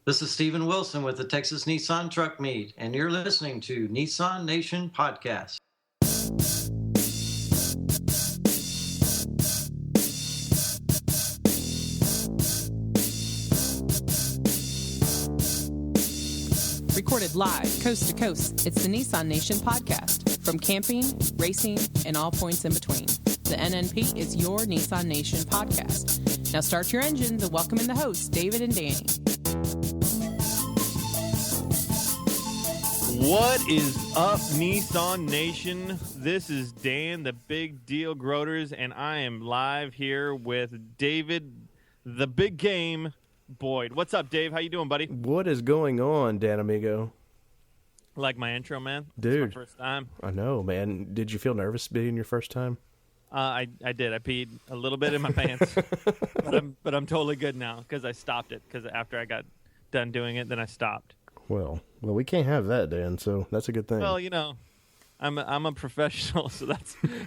This is Stephen Wilson with the Texas Nissan Truck Meet, and you're listening to Nissan Nation Podcast. Recorded live, coast to coast, it's the Nissan Nation Podcast. From camping, racing, and all points in between. The NNP is your Nissan Nation Podcast. Now start your engines and welcome in the hosts, David and Danny. What is up, Nissan Nation? This is Dan, the Big Deal Grooters, and I am live here with David, the Big Game Boyd. What's up, Dave? How you doing, buddy? What is going on, Dan Amigo? Like my intro, man? Dude. It's my first time. I know, man. Did you feel nervous being your first time? I did. I peed a little bit in my pants, but I'm totally good now because I stopped it. Because after I got done doing it, then I stopped. Well, we can't have that, Dan. So that's a good thing. Well, you know, I'm a professional, so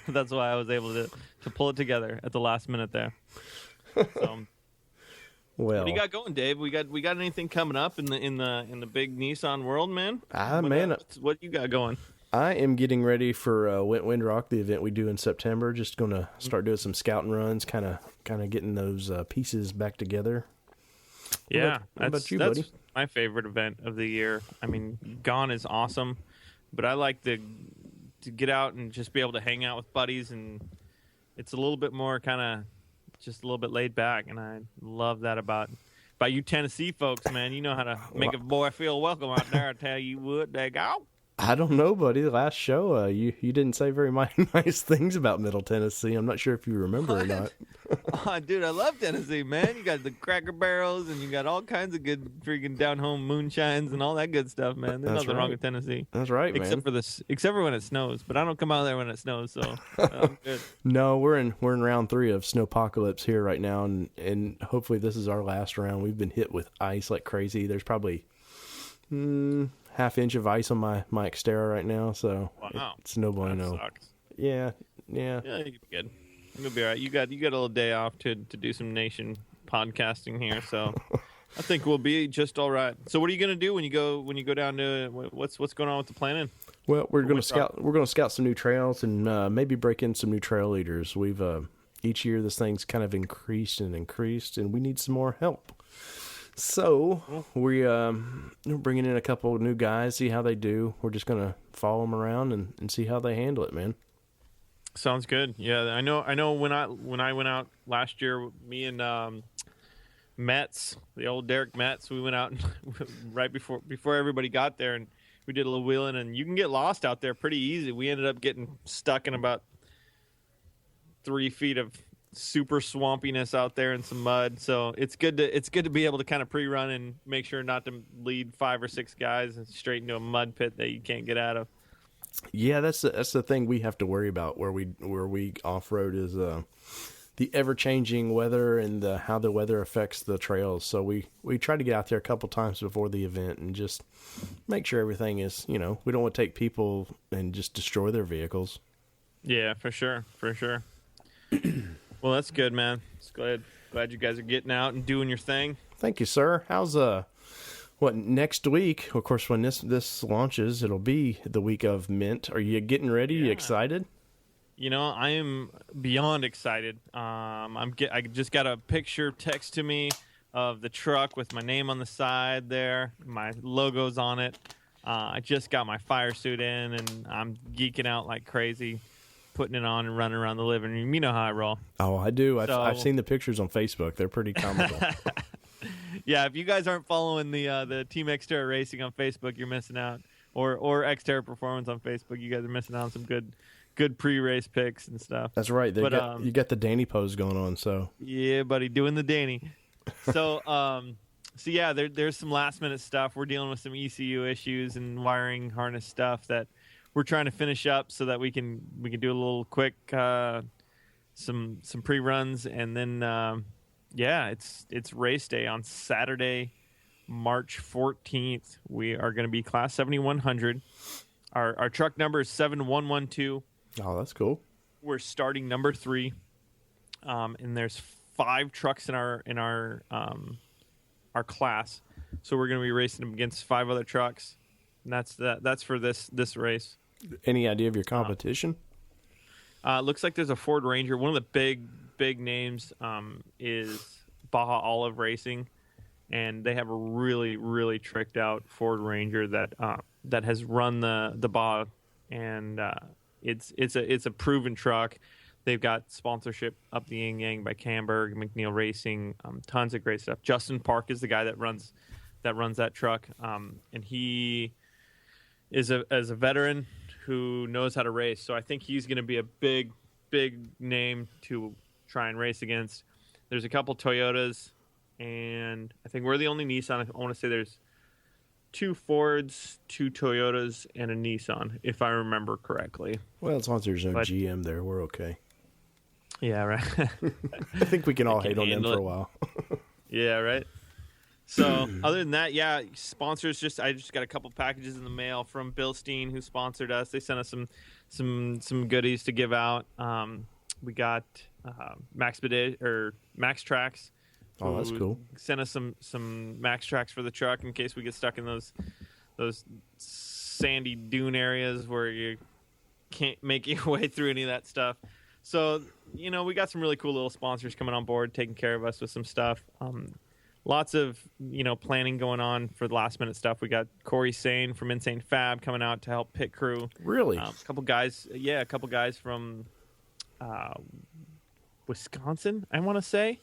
that's why I was able to pull it together at the last minute there. So, well, what do you got going, Dave? We got anything coming up in the big Nissan world, man? What you got going? I am getting ready for Windrock, the event we do in September. Just gonna start doing some scouting runs, kind of getting those pieces back together. Yeah, what about you, buddy? That's my favorite event of the year. I mean, Gone is awesome, but I like to get out and just be able to hang out with buddies, and it's a little bit more kind of just a little bit laid back, and I love that about you Tennessee folks, man. You know how to make a boy feel welcome out there. I tell you what, they go. I don't know, buddy. The last show, you didn't say very nice things about Middle Tennessee. I'm not sure if you remember or not. Oh, dude, I love Tennessee, man. You got the Cracker Barrels, and you got all kinds of good freaking down-home moonshines and all that good stuff, man. There's nothing wrong with Tennessee. That's right, man. Except for when it snows. But I don't come out there when it snows, so I'm good. No, we're in round 3 of Snowpocalypse here right now, and hopefully this is our last round. We've been hit with ice like crazy. There's probably half inch of ice on my Xterra right now, so wow. It's no bueno. That sucks. Yeah, you'll be good. You'll be all right. You got a little day off to do some nation podcasting here, so I think we'll be just all right. So what are you gonna do when you go down to what's going on with the planning? Well, we're gonna scout some new trails and maybe break in some new trail leaders. We've each year this thing's kind of increased, and we need some more help. So we're bringing in a couple of new guys, see how they do. We're just gonna follow them around and see how they handle it, man. Sounds good. Yeah, I know. When I went out last year, me and Metz, the old Derek Metz, we went out right before everybody got there, and we did a little wheeling. And you can get lost out there pretty easy. We ended up getting stuck in about 3 feet of super swampiness out there and some mud, so it's good to be able to kind of pre-run and make sure not to lead 5 or 6 guys straight into a mud pit that you can't get out of. Yeah, that's the thing we have to worry about where we off-road is the ever-changing weather and how the weather affects the trails. So we try to get out there a couple times before the event and just make sure everything is, we don't want to take people and just destroy their vehicles. Yeah, for sure. Well, that's good, man. It's glad you guys are getting out and doing your thing. Thank you, sir. How's next week? Of course, when this launches, it'll be the week of Mint. Are you getting ready? Yeah. You excited? I am beyond excited. I just got a picture text to me of the truck with my name on the side there. My logo's on it. I just got my fire suit in, and I'm geeking out like crazy, putting it on and running around the living room. You know how I roll. Oh, I do. I've seen the pictures on Facebook. They're pretty comical. Yeah, if you guys aren't following the Team Xterra Racing on Facebook, you're missing out. Or Xterra Performance on Facebook, you guys are missing out on some good pre-race picks and stuff. That's right. You got the Danny pose going on. So yeah, buddy, doing the Danny. So yeah, there's some last minute stuff. We're dealing with some ECU issues and wiring harness stuff that we're trying to finish up so that we can do a little quick some pre-runs, and then it's race day on Saturday, March 14th. We are going to be Class 7100. Our truck number is 7112. Oh, that's cool. We're starting number 3, and there's 5 trucks in our our class. So we're going to be racing them against 5 other trucks. And that's for this race. Any idea of your competition? Looks like there's a Ford Ranger. One of the big names is Baja Olive Racing, and they have a really, really tricked out Ford Ranger that has run the Baja, and it's a proven truck. They've got sponsorship up the yin yang by Camberg, McNeil Racing, tons of great stuff. Justin Park is the guy that runs that truck, and he is a veteran who knows how to race. So I think he's going to be a big name to try and race against. There's a couple Toyotas, and I think we're the only Nissan. I want to say there's 2 Fords, 2 Toyotas, and a Nissan, if I remember correctly. Well, as long as there's no GM there, we're okay. Yeah, right. I think we can all hate on them for a while. Yeah, right. So other than that, yeah, sponsors. I just got a couple packages in the mail from Bilstein, who sponsored us. They sent us some goodies to give out. We got Max Tracks. Oh, that's cool. Sent us some Max Tracks for the truck in case we get stuck in those sandy dune areas where you can't make your way through any of that stuff. So we got some really cool little sponsors coming on board, taking care of us with some stuff. Lots of, planning going on for the last minute stuff. We got Corey Sane from Insane Fab coming out to help pit crew. Really? A couple guys from Wisconsin, I want to say.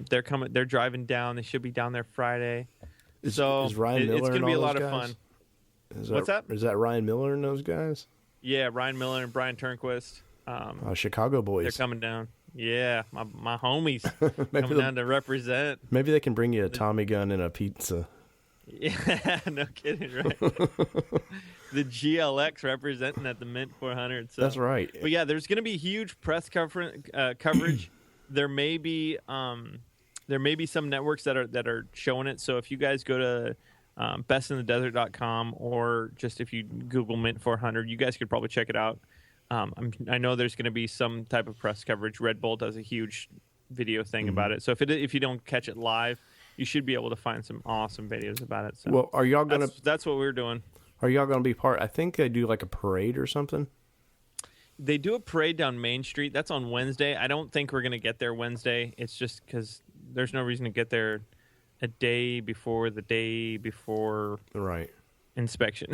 They're driving down. They should be down there Friday. Is Ryan Miller it's going to be a lot guys? of fun. What's that? Is that Ryan Miller and those guys? Yeah, Ryan Miller and Brian Turnquist. Chicago boys. They're coming down. Yeah, my homies coming down to represent. Maybe they can bring you a Tommy gun and a pizza. Yeah, no kidding, right? The GLX representing at the Mint 400. So. That's right. But yeah, there's going to be huge press coverage. There may be some networks that are showing it. So if you guys go to bestinthedesert.com or just if you Google Mint 400, you guys could probably check it out. I know there's going to be some type of press coverage. Red Bull does a huge video thing about it. So if you don't catch it live, you should be able to find some awesome videos about it. So well, are y'all gonna? That's what we're doing. Are y'all gonna be part? I think they do like a parade or something. They do a parade down Main Street. That's on Wednesday. I don't think we're gonna get there Wednesday. It's just because there's no reason to get there a day before right inspection.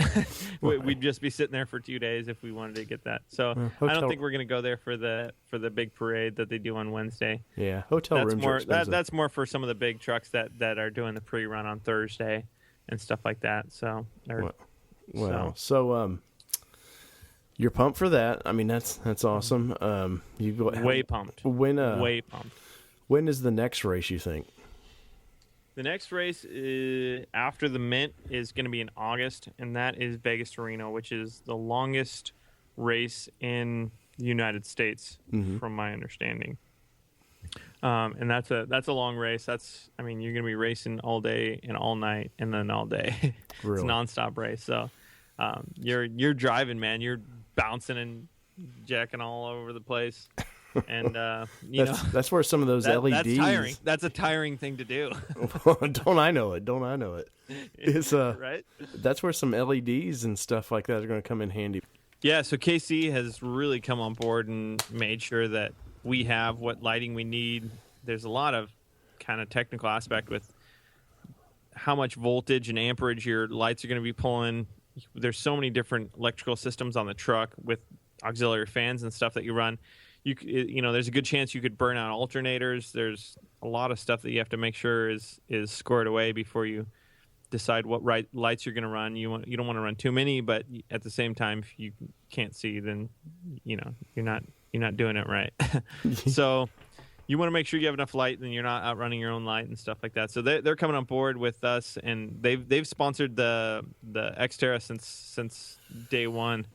We'd just be sitting there for 2 days if we wanted to get that. So I don't think we're going to go there for the big parade that they do on Wednesday. Yeah, hotel rooms are expensive. That's more for some of the big trucks that are doing the pre-run on Thursday and stuff like that. So you're pumped for that. I mean, that's awesome. Way pumped. Way pumped. When is the next race, you think? The next race after the Mint is going to be in August, and that is Vegas to Reno, which is the longest race in the United States, from my understanding. And that's a long race. You're going to be racing all day and all night and then all day. Really? It's a nonstop race. So you're driving, man. You're bouncing and jacking all over the place. And that's where some of those LEDs. That's tiring. That's a tiring thing to do. Don't I know it? It's right. That's where some LEDs and stuff like that are going to come in handy. Yeah. So KC has really come on board and made sure that we have what lighting we need. There's a lot of kind of technical aspect with how much voltage and amperage your lights are going to be pulling. There's so many different electrical systems on the truck with auxiliary fans and stuff that you run. There's a good chance you could burn out alternators. There's a lot of stuff that you have to make sure is squared away before you decide what lights you're going to run. You don't want to run too many, but at the same time, if you can't see, then you're not doing it right. So you want to make sure you have enough light, and you're not outrunning your own light and stuff like that. So they're coming on board with us, and they've sponsored the Xterra since day one.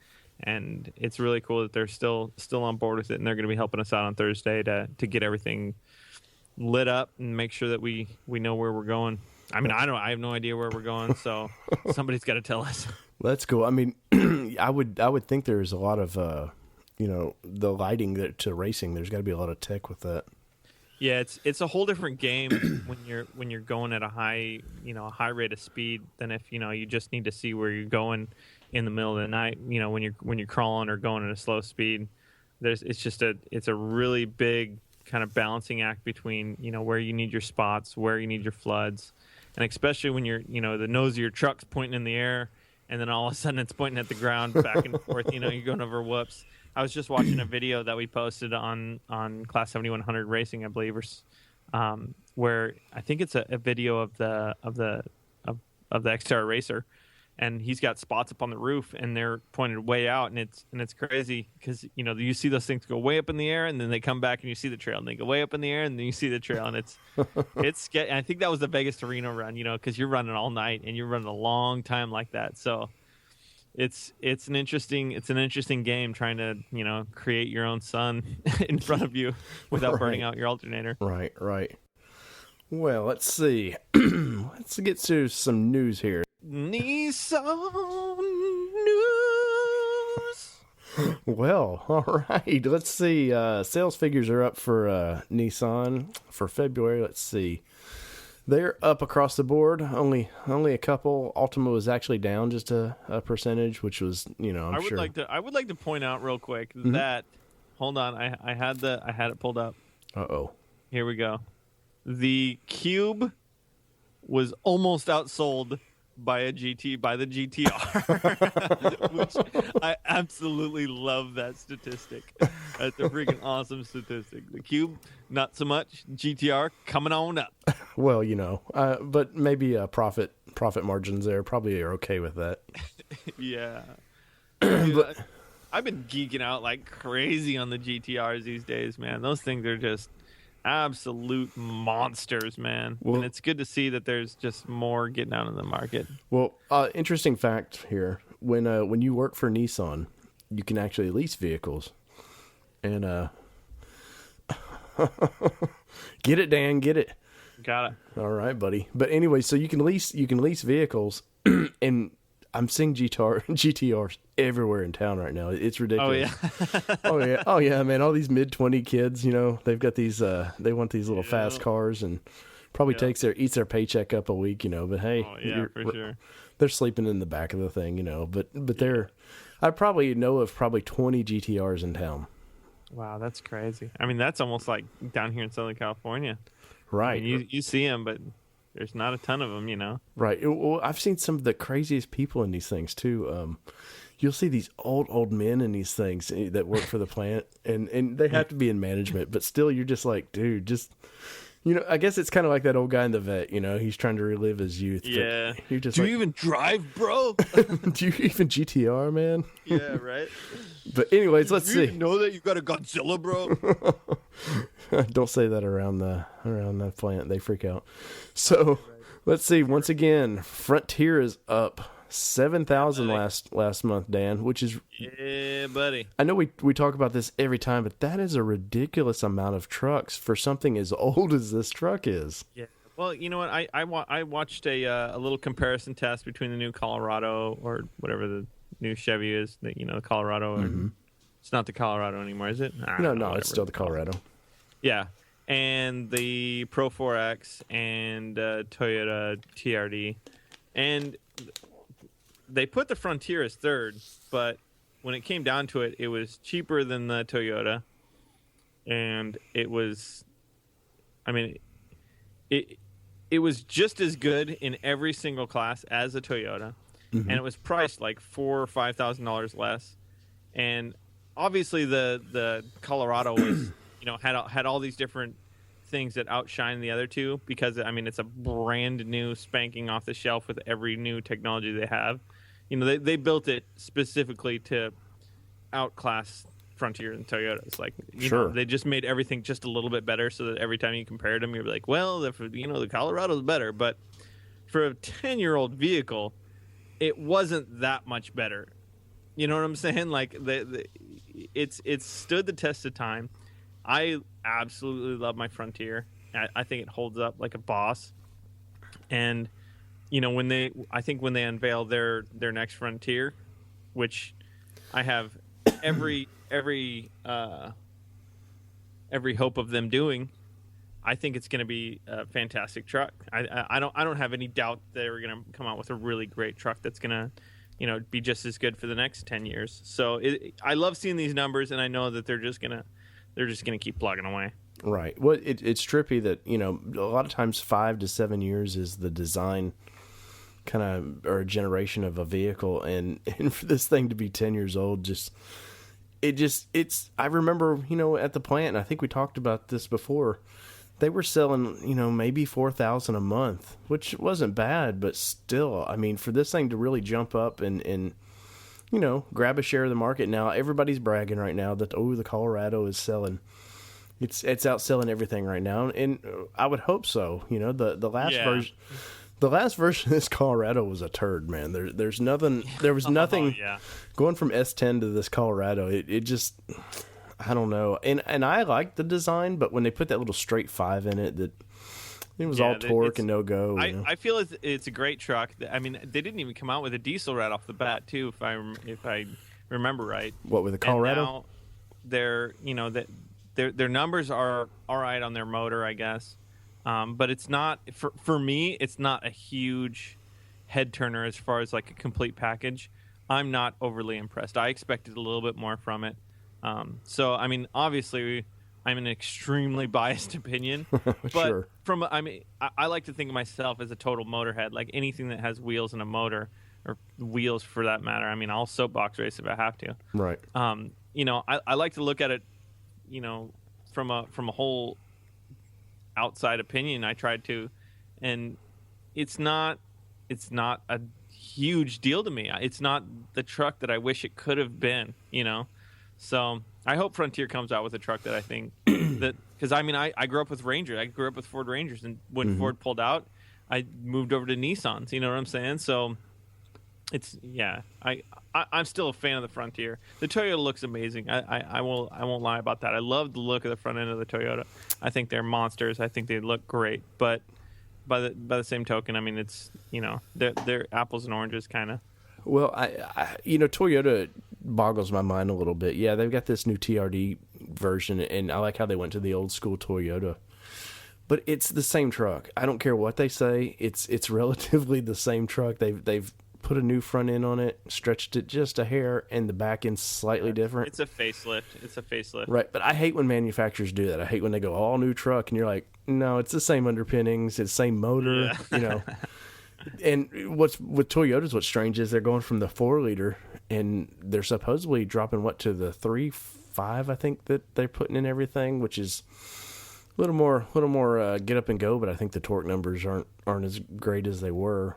And it's really cool that they're still on board with it, and they're going to be helping us out on Thursday to get everything lit up and make sure that we know where we're going. I mean, I have no idea where we're going, so somebody's got to tell us. That's cool. I mean, I would think there's a lot of the lighting to racing. There's got to be a lot of tech with that. Yeah, it's a whole different game when you're going at a high rate of speed than if you just need to see where you're going in the middle of the night. When you're crawling or going at a slow speed, it's a really big kind of balancing act between where you need your spots, where you need your floods, and especially when you're the nose of your truck's pointing in the air, and then all of a sudden it's pointing at the ground back and forth. You're going over whoops. I was just watching a video that we posted on Class 7100 Racing, I believe, where I think it's a video of the Xterra racer, and he's got spots up on the roof, and they're pointed way out, and it's crazy because you see those things go way up in the air, and then they come back and you see the trail, and they go way up in the air, and then you see the trail, and it's scary. And I think that was the Vegas to Reno run, because you're running all night and you're running a long time like that, so. It's an interesting game trying to create your own sun in front of you without burning out your alternator. Right. Well, let's see. Let's get to some news here. Nissan news. Well, all right. Let's see. Sales figures are up for Nissan for February. Let's see. They're up across the board. Only a couple. Altima was actually down just a percentage, which was, I would like to point out real quick that. Hold on, I had it pulled up. Uh-oh. Here we go. The Cube was almost outsold by the GTR, which I absolutely love that statistic. That's a freaking awesome statistic. The Cube, not so much. GTR coming on up. Well, but maybe profit margins there probably are okay with that. Yeah. Dude, I've been geeking out like crazy on the GTRs these days, man. Those things are just absolute monsters, man. Well, and it's good to see that there's just more getting out in the market. Well, interesting fact here: when you work for Nissan, you can actually lease vehicles, and get it, Dan, get it. Got it. All right, buddy. But anyway, so you can lease vehicles, and I'm seeing GTRs everywhere in town right now. It's ridiculous. Oh yeah. Oh yeah, man. All these mid-20 kids, they've got these. They want these little fast cars, and probably eats their paycheck up a week, But hey, for sure. They're sleeping in the back of the thing, But I probably know of 20 GTRs in town. Wow, that's crazy. I mean, that's almost like down here in Southern California. Right. I mean, you see them, but there's not a ton of them, Right. Well, I've seen some of the craziest people in these things too. You'll see these old men in these things that work for the plant, and they have to be in management, but still, you're just like, dude, just I guess it's kind of like that old guy in the vet. He's trying to relive his youth. Yeah. You're just Do you even drive, bro? Do you even GTR, man? Yeah. Right. But anyways, let's see. You know that you got a Godzilla, bro? Don't say that around the plant. They freak out. So let's see. Once again, Frontier is up 7,000 last month, Dan, which is buddy. I know we talk about this every time, but that is a ridiculous amount of trucks for something as old as this truck is. Yeah. Well, you know what? I watched a little comparison test between the new Colorado or whatever the new Chevy is. The Colorado. And it's not the Colorado anymore, is it? No, it's still the Colorado. Yeah. And the Pro 4X and Toyota TRD. And they put the Frontier as third, but when it came down to it, it was cheaper than the Toyota. And it was, it was just as good in every single class as a Toyota. And it was priced like $4,000 or $5,000 less. And obviously the Colorado was, had all these different things that outshine the other two because it's a brand new spanking off the shelf with every new technology they have. They built it specifically to outclass Frontier and Toyotas. Like, they just made everything just a little bit better so that every time you compared them, you're like, well, the Colorado's better. But for a 10-year-old vehicle, it wasn't that much better. You know what I'm saying? Like, it's stood the test of time. I absolutely love my Frontier. I think it holds up like a boss. And when they unveil their next Frontier, which I have every hope of them doing, I think it's going to be a fantastic truck. I don't have any doubt they're going to come out with a really great truck that's going to, be just as good for the next 10 years. So I love seeing these numbers, and I know that they're just gonna keep plugging away. Right. Well, it's trippy that a lot of times 5 to 7 years is the design kind of or generation of a vehicle, and for this thing to be 10 years old, it's. I remember at the plant, and I think we talked about this before. They were selling, maybe 4,000 a month, which wasn't bad, but still, I mean, for this thing to really jump up and grab a share of the market. Now everybody's bragging right now that the Colorado is selling. It's outselling everything right now, and I would hope so. The last version. The last version of this Colorado was a turd, man. There's nothing. There was nothing going from S10 to this Colorado. It just, I don't know. And I like the design, but when they put that little straight 5 in it, it was all torque and no go. I feel it's a great truck. I mean, they didn't even come out with a diesel right off the bat, too, if I remember right. What, with the Colorado? And now their numbers are all right on their motor, I guess. But it's not for me. It's not a huge head turner as far as like a complete package. I'm not overly impressed. I expected a little bit more from it. So I mean, obviously, I'm an extremely biased opinion. But sure. I like to think of myself as a total motorhead. Like anything that has wheels and a motor, or wheels for that matter. I mean, I'll soapbox race if I have to. Right. I like to look at it, from a whole outside opinion. I tried to, and it's not a huge deal to me. It's not the truck that I wish it could have been, so I hope Frontier comes out with a truck that I think that, because I grew up with Rangers. I grew up with Ford Rangers, and when Ford pulled out, I moved over to Nissans. You know what I'm saying? So I'm still a fan of the Frontier. The Toyota looks amazing. I won't lie about that. I love the look of the front end of the Toyota. I think they're monsters. I think they look great. But by the same token, I mean, it's they're apples and oranges kind of. Well, Toyota boggles my mind a little bit. Yeah, they've got this new TRD version, and I like how they went to the old school Toyota. But it's the same truck. I don't care what they say. It's relatively the same truck. They've put a new front end on it, stretched it just a hair, and the back end's slightly different. It's a facelift. Right, but I hate when manufacturers do that. I hate when they go all new truck, and you're like, no, it's the same underpinnings, it's the same motor, And with Toyotas, what's strange is they're going from the 4-liter, and they're supposedly dropping to the 3.5, I think, that they're putting in everything, which is a little more get up and go. But I think the torque numbers aren't as great as they were.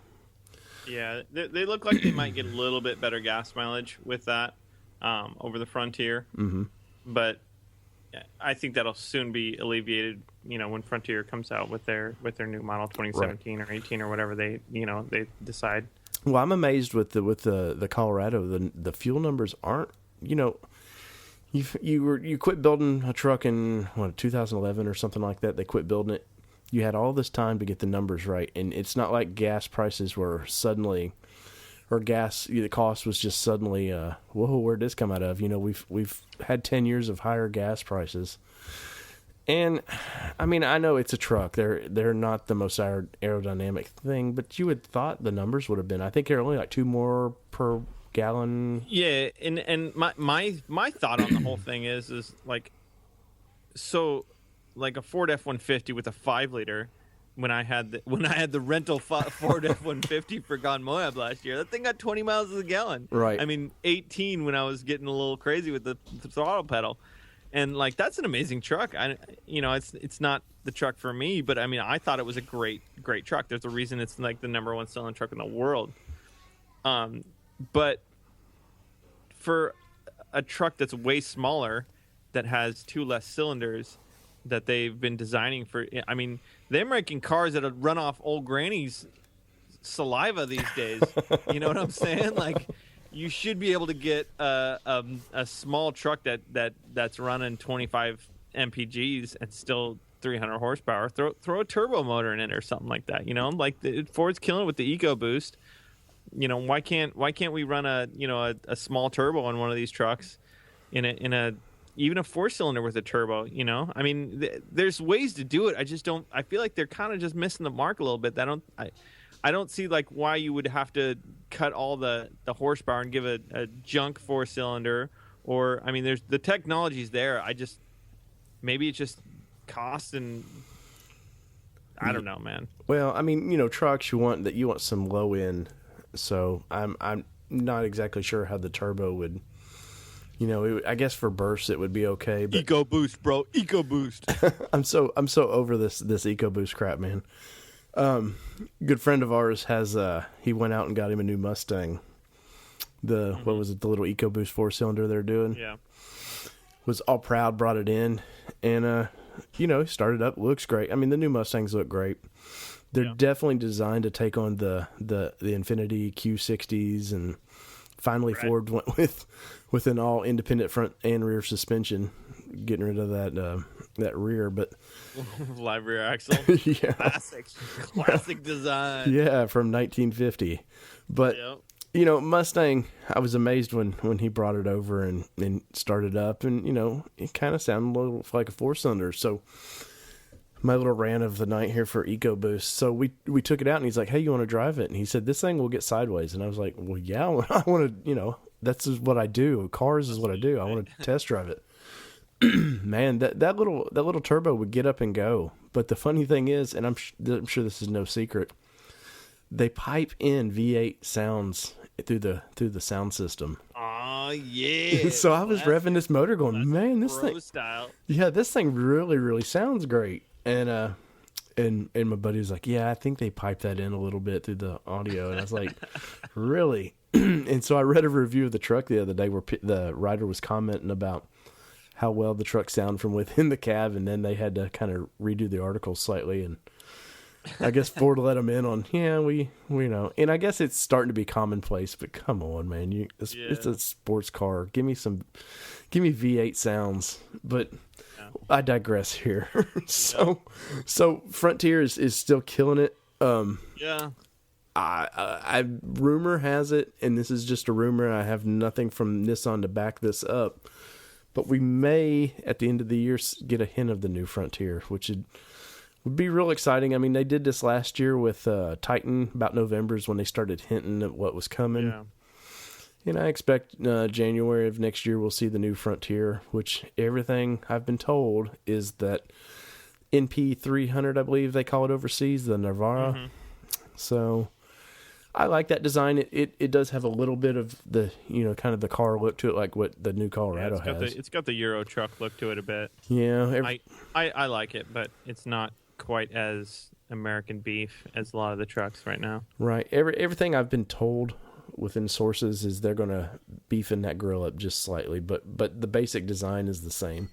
Yeah, they look like they might get a little bit better gas mileage with that over the Frontier. Mm-hmm. But I think that'll soon be alleviated, when Frontier comes out with their new model 2017 or 18 or whatever they decide. Well, I'm amazed with the Colorado. The fuel numbers aren't, you quit building a truck in 2011 or something like that. They quit building it. You had all this time to get the numbers right, and it's not like gas prices were suddenly, or the cost was just suddenly, whoa, where'd this come out of? We've had 10 years of higher gas prices, and I mean, I know it's a truck. They're not the most aerodynamic thing, but you would thought the numbers would have been. I think they're only like 2 more per gallon. Yeah, and my thought on the whole thing is like, so. Like a Ford F-150 with a 5-liter, when I had the rental Ford F-150 for Gone Moab last year, that thing got 20 miles a gallon. Right. I mean, 18 when I was getting a little crazy with the throttle pedal, and like that's an amazing truck. It's not the truck for me, but I mean, I thought it was a great truck. There's a reason it's like the number 1 selling truck in the world. But for a truck that's way smaller, that has 2 less cylinders, that they've been designing for. I mean, they're making cars that run off old granny's saliva these days. You know what I'm saying? Like, you should be able to get a small truck that's running 25 mpgs and still 300 horsepower. Throw a turbo motor in it or something like that. Like Ford's killing it with the EcoBoost. Why can't we run a small turbo on one of these trucks in a even a 4-cylinder with a turbo. You know, I mean, there's ways to do it. I just don't. I feel like they're kind of just missing the mark a little bit. I don't see like why you would have to cut all the horsepower and give a junk 4-cylinder. Or I mean, there's the technology's there. Maybe it's just cost and I don't know, man. Well, I mean, you know, trucks you want some low end. So I'm not exactly sure how the turbo would. You know, I guess for bursts it would be okay. But EcoBoost, bro, EcoBoost. I'm so over this EcoBoost crap, man. Good friend of ours has he went out and got him a new Mustang. What was it? The little EcoBoost 4-cylinder they're doing. Yeah. Was all proud, brought it in, and you know, started up. Looks great. I mean, the new Mustangs look great. They're definitely designed to take on the Infiniti Q60s, and finally Ford went with an all independent front and rear suspension, getting rid of that rear, but live rear axle. Yeah, classic design. Yeah, from 1950. But you know, Mustang, I was amazed when he brought it over and started up, and you know, it kind of sounded a little like a 4-cylinder. So my little rant of the night here for EcoBoost. So we took it out, and he's like, "Hey, you want to drive it?" And he said, "This thing will get sideways." And I was like, "Well, yeah, I want to. You know, that's what I do. Cars is what I do. I want to test drive it." Man, that little turbo would get up and go. But the funny thing is, and I'm sure this is no secret, they pipe in V8 sounds through the sound system. Oh yeah! So I was revving this motor, going, "Man, this thing, style. Yeah, this thing really, really sounds great." And my buddy was like, "Yeah, I think they piped that in a little bit through the audio." And I was like, "Really?" And so I read a review of the truck the other day where the writer was commenting about how well the truck sounded from within the cab, and then they had to kind of redo the article slightly, and I guess Ford let them in on, we know. And I guess it's starting to be commonplace, but come on, man. It's a sports car. Give me V8 sounds. But I digress here. So Frontier is still killing it. I rumor has it, and this is just a rumor, I have nothing from Nissan to back this up, but we may, at the end of the year, get a hint of the new Frontier, which would be real exciting. I mean, they did this last year with Titan. About November is when they started hinting at what was coming. Yeah. And I expect January of next year we'll see the new Frontier, which everything I've been told is that NP300, I believe they call it overseas, the Navara. Mm-hmm. So I like that design. It does have a little bit of the, kind of the car look to it, like what the new Colorado has. It's got the Euro truck look to it a bit. Yeah. I like it, but it's not quite as American beef as a lot of the trucks right now. Right. Everything I've been told within sources is they're going to beefing that grill up just slightly, but the basic design is the same.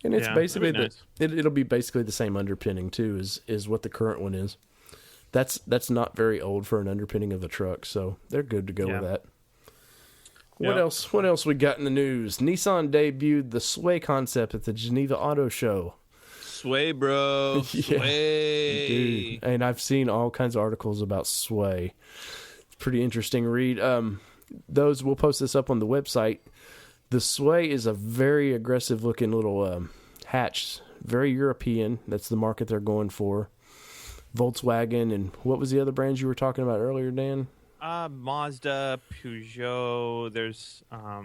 And it's basically nice. It'll be basically the same underpinning too is what the current one is. That's not very old for an underpinning of a truck, so they're good to go with that. What else? What else we got in the news? Nissan debuted the Sway concept at the Geneva Auto Show. Sway, bro. Sway. Dude. And I've seen all kinds of articles about Sway. It's pretty interesting read. We'll post this up on the website. The Sway is a very aggressive looking little hatch, very European. That's the market they're going for. Volkswagen, and what was the other brands you were talking about earlier, Dan? Mazda, Peugeot. There's a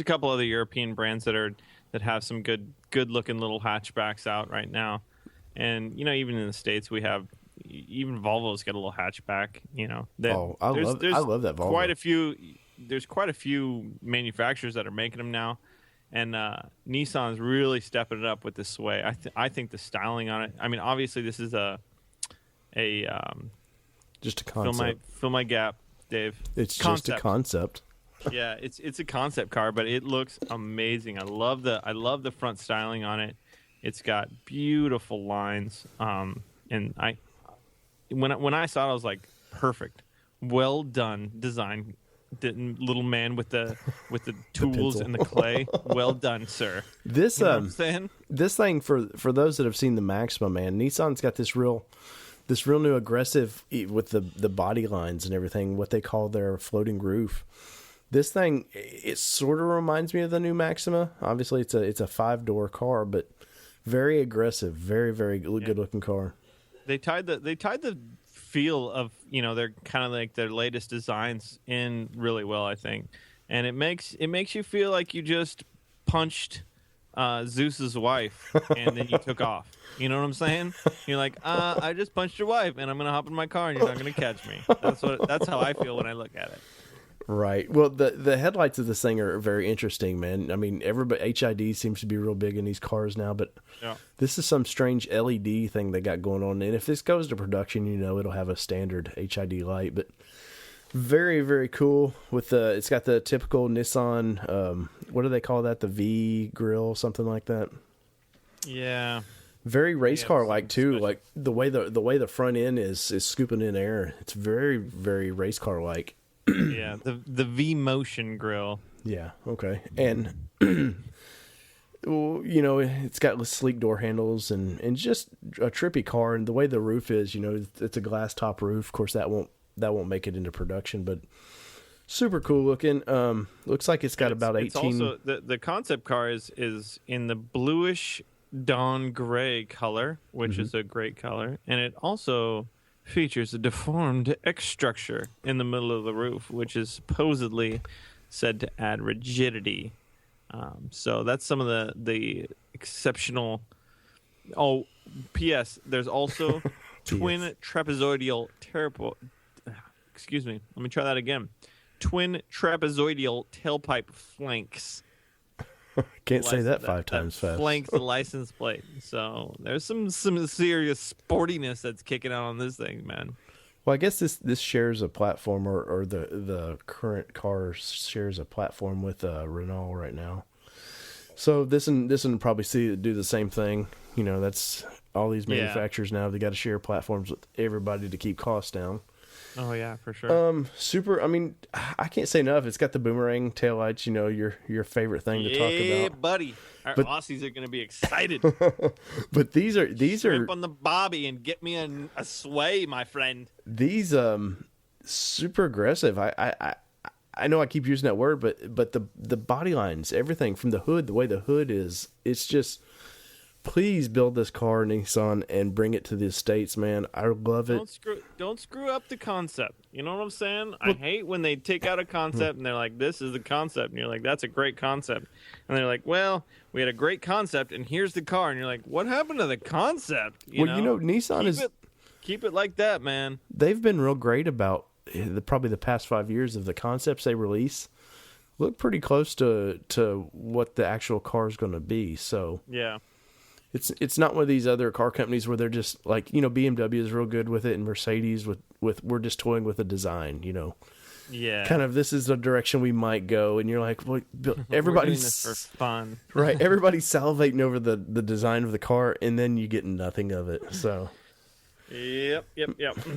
couple other European brands that have some good looking little hatchbacks out right now. And even in the States we have, even Volvo's got a little hatchback. I love that Volvo. There's quite a few manufacturers that are making them now. And Nissan's really stepping it up with the Sway. I think the styling on it. I mean, obviously this is just a concept. Fill my gap, Dave. It's just a concept. Yeah, it's a concept car, but it looks amazing. I love the front styling on it. It's got beautiful lines. And when I saw it, I was like, perfect, well done design. Little man with the tools and the clay. Well done, sir. This this thing for those that have seen the Maxima, man, Nissan's got this real new aggressive with the body lines and everything. What they call their floating roof. This thing, it sort of reminds me of the new Maxima. Obviously, it's a 5-door car, but very aggressive, very, very good looking car. They tied the feel of, they're kind of like their latest designs in really well, I think, and it makes you feel like you just punched Zeus's wife and then you took off. You know what I'm saying? You're like, I just punched your wife and I'm gonna hop in my car and you're not gonna catch me. That's how I feel when I look at it. Right. Well, the headlights of this thing are very interesting, man. I mean, everybody HID seems to be real big in these cars now, but this is some strange LED thing they got going on. And if this goes to production, it'll have a standard HID light, but very, very cool. It's got the typical Nissan. What do they call that? The V grill, something like that. Yeah. Very race car like too. Special. Like the way the front end is scooping in air. It's very, very race car like. Yeah, the V Motion grill. Yeah, okay. And it's got sleek door handles and just a trippy car. And the way the roof is, it's a glass top roof. Of course, that won't make it into production, but super cool looking. Looks like it's got about 18. It's also the concept car is in the bluish dawn gray color, which is a great color, and it also features a deformed X structure in the middle of the roof, which is supposedly said to add rigidity. So that's some of the exceptional. Oh, P.S. There's also twin trapezoidal Excuse me. Let me try that again. Twin trapezoidal tailpipe flanks. Can't say that 5 times fast. Flanks the license plate. So there's some serious sportiness that's kicking out on this thing, man. Well, I guess this shares a platform, or the current car shares a platform with Renault right now. So this one probably do the same thing. That's all these manufacturers now. They got to share platforms with everybody to keep costs down. Oh yeah, for sure. Super. I mean, I can't say enough. It's got the boomerang taillights. your favorite thing to talk about. Yeah, buddy. Our Aussies are going to be excited. But these are Shrimp on the bobby and get me a sway, my friend. These super aggressive. I know I keep using that word, but the body lines, everything from the hood, the way the hood is, it's just. Please build this car, Nissan, and bring it to the States, man. I love it. Don't screw up the concept. You know what I'm saying? I hate when they take out a concept and they're like, this is the concept. And you're like, that's a great concept. And they're like, well, we had a great concept, and here's the car. And you're like, what happened to the concept? Nissan keep it like that, man. They've been real great about probably the past 5 years of the concepts they release. Look pretty close to what the actual car is going to be. So yeah. It's not one of these other car companies where they're just like, BMW is real good with it, and Mercedes with we're just toying with a design, Yeah. Kind of, this is the direction we might go, and you're like, well, everybody's doing this for fun. Right, everybody's salivating over the design of the car, and then you get nothing of it. So Yep.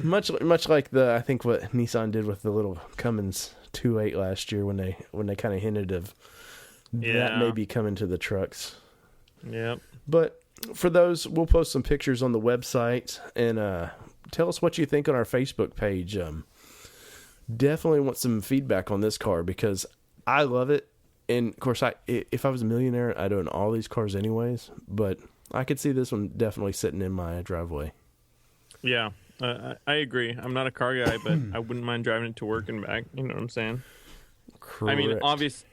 Much like I think what Nissan did with the little Cummins 2.8 last year when they kind of hinted of that may be coming to the trucks. Yep. But for those, we'll post some pictures on the website, and tell us what you think on our Facebook page. Definitely want some feedback on this car because I love it. And of course, if I was a millionaire, I'd own all these cars anyways. But I could see this one definitely sitting in my driveway. Yeah, I agree. I'm not a car guy, but I wouldn't mind driving it to work and back. You know what I'm saying? Correct. I mean,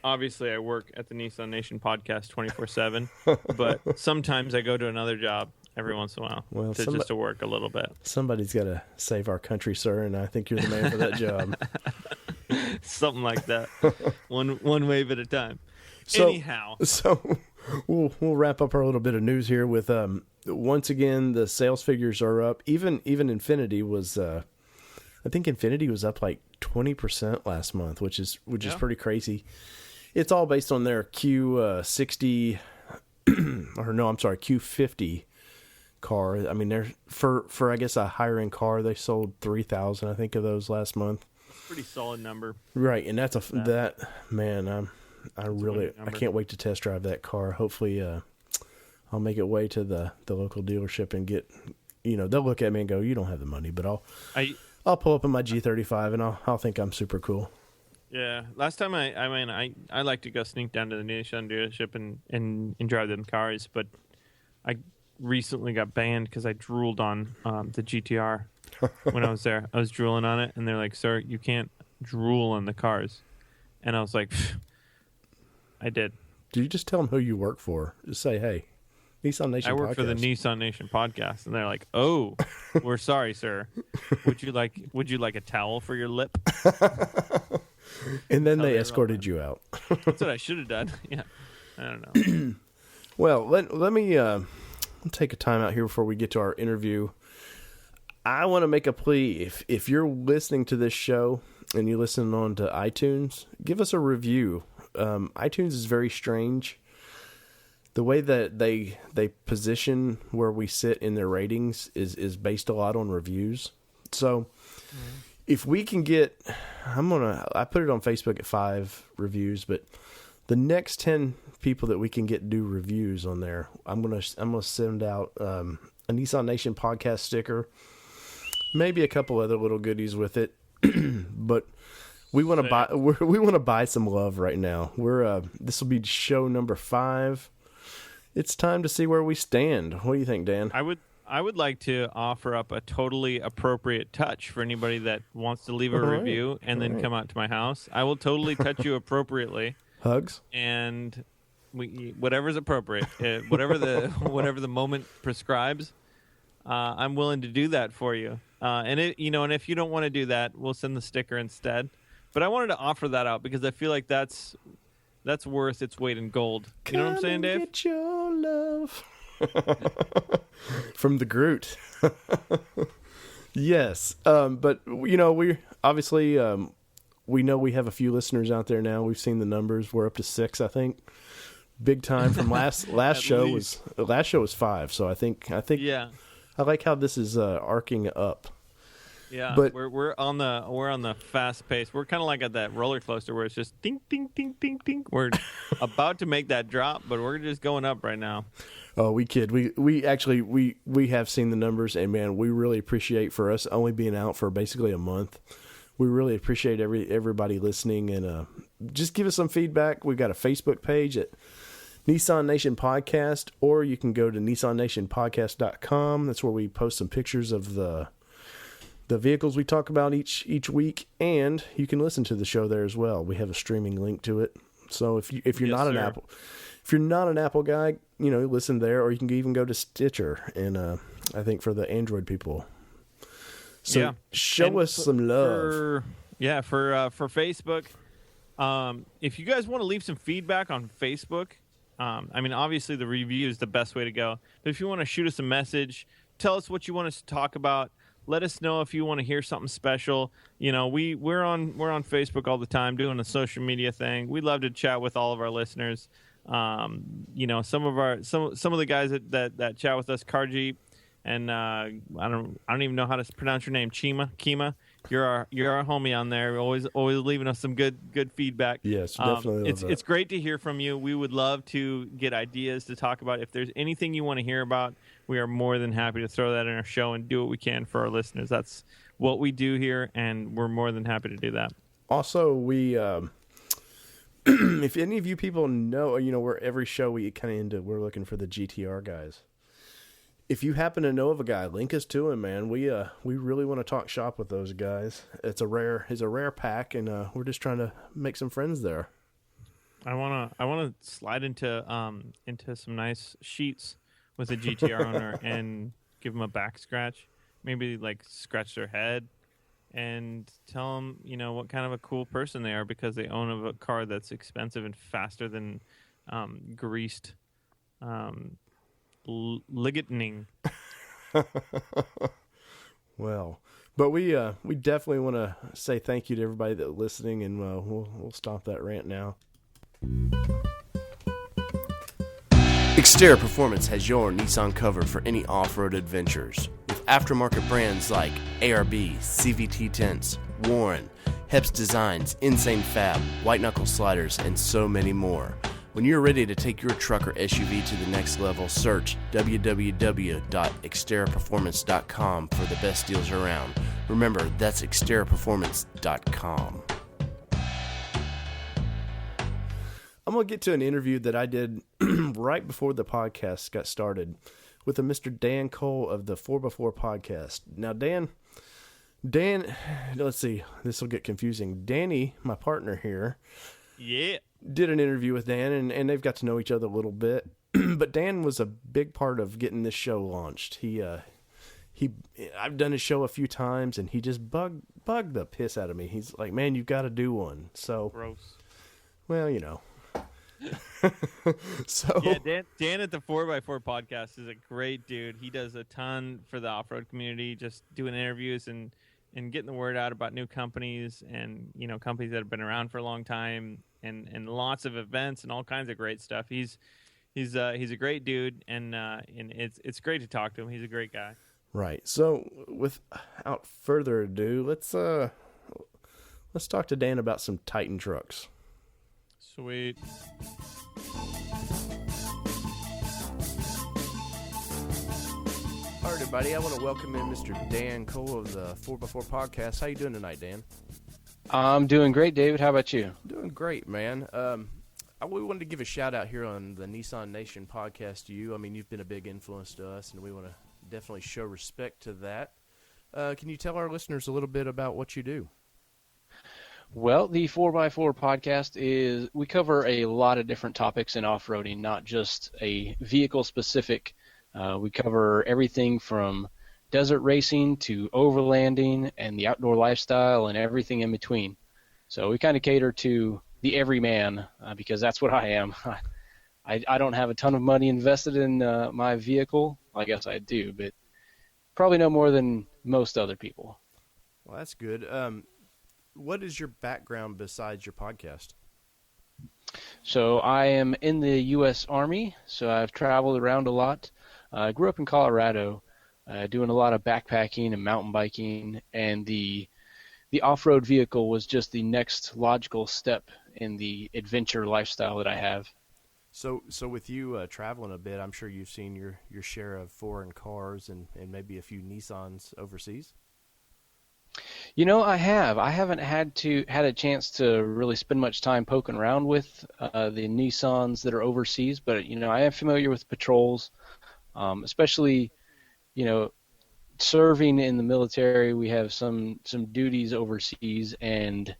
obviously, I work at the Nissan Nation podcast 24/7, but sometimes I go to another job every once in a while just to work a little bit. Somebody's got to save our country, sir, and I think you're the man for that job. Something like that. One wave at a time. Anyhow, so we'll wrap up our little bit of news here with once again the sales figures are up. Even Infiniti was. I think Infiniti was up like 20% last month, which is pretty crazy. It's all based on their Q60 Q50 car. I mean, they're for I guess a higher end car, they sold 3,000 I think of those last month. Pretty solid number. Right, and that's I can't wait to test drive that car. Hopefully I'll make it way to the local dealership and get, they'll look at me and go, "You don't have the money," but I'll pull up in my G35 and I'll think I'm super cool. Yeah, last time I like to go sneak down to the Nissan dealership and drive them cars, but I recently got banned because I drooled on the GTR when I was there. I was drooling on it, and they're like, "Sir, you can't drool on the cars," and I was like, "I did." Do you just tell them who you work for? Just say, "Hey, Nissan Nation." I work podcast. for the Nissan Nation podcast, and they're like, "Oh, we're sorry, sir. Would you like a towel for your lip?" And then they escorted you out. That's what I should have done. Yeah, I don't know. Well, let me take a time out here before we get to our interview. I want to make a plea. If you're listening to this show and you listen on to iTunes, give us a review. iTunes is very strange. The way that they position where we sit in their ratings is based a lot on reviews. So if we can get, I put it on Facebook at 5 reviews, but the next 10 people that we can get do reviews on there, I'm gonna send out a Nissan Nation podcast sticker, maybe a couple other little goodies with it. But we want to buy some love right now. This will be show number 5. It's time to see where we stand. What do you think, Dan? I would like to offer up a totally appropriate touch for anybody that wants to leave a review and then come out to my house. I will totally touch you appropriately. Hugs? And whatever's appropriate, whatever the moment prescribes, I'm willing to do that for you. And if you don't want to do that, we'll send the sticker instead. But I wanted to offer that out because I feel like that's worth its weight in gold. You know what I'm saying, Dave? Get your love. From the Groot. Yes. But we obviously we know we have a few listeners out there now. We've seen the numbers. We're up to 6, I think. Big time from last show was 5. So I think yeah. I like how this is arcing up. Yeah, but we're on the fast pace. We're kind of like at that roller coaster where it's just ding ding ding ding ding. We're about to make that drop, but we're just going up right now. Oh, we kid. We actually we have seen the numbers, and man, we really appreciate, for us only being out for basically a month, we really appreciate everybody listening, and just give us some feedback. We've got a Facebook page at Nissan Nation Podcast, or you can go to nissannationpodcast.com. That's where we post some pictures of the vehicles we talk about each week, and you can listen to the show there as well. We have a streaming link to it. So if you're not an Apple guy, listen there, or you can even go to Stitcher, and I think for the Android people. So show us some love. For Facebook. If you guys want to leave some feedback on Facebook, obviously the review is the best way to go. But if you want to shoot us a message, tell us what you want us to talk about. Let us know if you want to hear something special. We're on Facebook all the time doing a social media thing. We love to chat with all of our listeners. Some of the guys that chat with us, Karji, and I don't even know how to pronounce your name, Kima. You're our homie on there. Always leaving us some good feedback. Yes, definitely. It's great to hear from you. We would love to get ideas to talk about. If there's anything you want to hear about, we are more than happy to throw that in our show and do what we can for our listeners. That's what we do here, and we're more than happy to do that. Also, we if any of you people know, where every show we kind of we're looking for the GTR guys. If you happen to know of a guy, link us to him, man. We really want to talk shop with those guys. It's a rare pack, and we're just trying to make some friends there. I wanna slide into some nice sheets with a GTR owner and give them a back scratch. Maybe like scratch their head and tell them what kind of a cool person they are because they own a car that's expensive and faster than greased. Liganing. Well, but we definitely want to say thank you to everybody that's listening, and we'll stop that rant now. Xterra Performance has your Nissan covered for any off-road adventures. With aftermarket brands like ARB, CVT Tents, Warren, Heps Designs, Insane Fab, White Knuckle Sliders, and so many more. When you're ready to take your truck or SUV to the next level, search www.xterraperformance.com for the best deals around. Remember, that's xterraperformance.com. I'm going to get to an interview that I did right before the podcast got started with a Mr. Dan Cole of the 4x4 podcast. Now, Dan, let's see, this will get confusing. Danny, my partner here, did an interview with Dan, and they've got to know each other a little bit. But Dan was a big part of getting this show launched. I've done his show a few times, and he just bugged the piss out of me. He's like, "Man, you've got to do one." So gross. Well, you know. So yeah, Dan at the 4x4 podcast is a great dude. He does a ton for the off-road community, just doing interviews and getting the word out about new companies and, you know, companies that have been around for a long time and lots of events and all kinds of great stuff. He's a great dude, and it's great to talk to him. He's a great guy. Right. So without further ado, let's talk to Dan about some Titan trucks. Sweet. All right, everybody. I want to welcome in Mr. Dan Cole of the 4x4 podcast. How you doing tonight, Dan? I'm doing great, David. How about you? Doing great, man. We wanted to give a shout out here on the Nissan Nation podcast to you. I mean, you've been a big influence to us, and we want to definitely show respect to that. Can you tell our listeners a little bit about what you do? Well, the 4x4 podcast we cover a lot of different topics in off-roading, not just a vehicle-specific. We cover everything from desert racing to overlanding and the outdoor lifestyle and everything in between. So we kind of cater to the everyman because that's what I am. I don't have a ton of money invested in my vehicle. I guess I do, but probably no more than most other people. Well, that's good. What is your background besides your podcast? So I am in the U.S. Army, so I've traveled around a lot. I grew up in Colorado, doing a lot of backpacking and mountain biking, and the off-road vehicle was just the next logical step in the adventure lifestyle that I have. So with you traveling a bit, I'm sure you've seen your share of foreign cars and maybe a few Nissans overseas. You know, I have. I haven't had a chance to really spend much time poking around with the Nissans that are overseas, but you know, I am familiar with patrols, especially, you know, serving in the military. We have some duties overseas, and